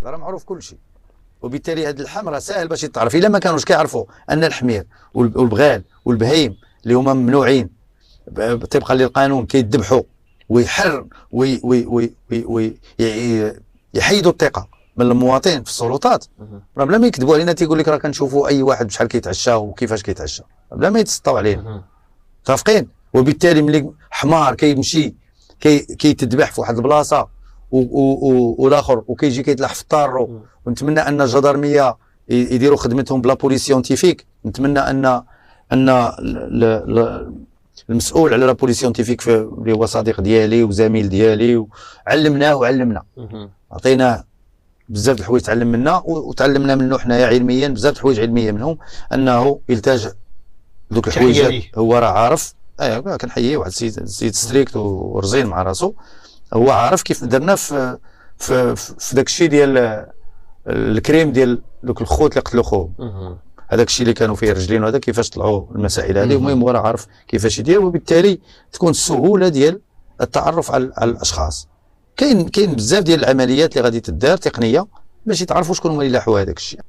راه معروف كل شيء. وبالتالي هذه اللحم راه ساهل باش يتعرف. الا ما كانوش كيعرفوا ان الحمير والبغال والبهيم اللي هما ممنوعين طبقا للقانون كيذبحوا ويحر ويحيدوا الثقه من المواطن في السلطات، راه بلا ما يكذبوا علينا تيقول لك راه كنشوفوا اي واحد بشحال كيتعشى وكيفاش كيتعشى، بلا ما يتسطوا علينا. متفقين؟ وبالتالي ملي حمار كيمشي كيتذبح في واحد البلاصه والاخر وكيجي كيتلاح في الطارو، ونتمنى ان الجدرميه يديروا خدمتهم بلا بوليس سيونتيفيك. نتمنى ان المسؤول على لا بوليس سيونتيفيك اللي هو صديق ديالي وزميل ديالي وعلمناه وعلمنا، عطيناه بزاف د الحوايج تعلم منا وتعلمنا منه حنايا علميا بزاف د الحوايج علميه منهم، انه يلتجئ دوك الحوايج هو راه عارف. ايوا كنحييه واحد السيد ستريكت ورزين مع راسو، هو عارف كيف درنا في داك الشيء ديال الكريم ديال دوك الخوت اللي قتلوا خوهم، هذاك الشيء اللي كانوا فيه رجلين وهذا كيفاش طلعوا المسائل هذه. المهم هو راه عارف كيفاش يدير، وبالتالي تكون السهوله ديال التعرف على الاشخاص. كاين بزاف ديال العمليات اللي غادي تدار تقنيه باش يتعرفوا شكون هما اللي لاحوا هذاك الشيء.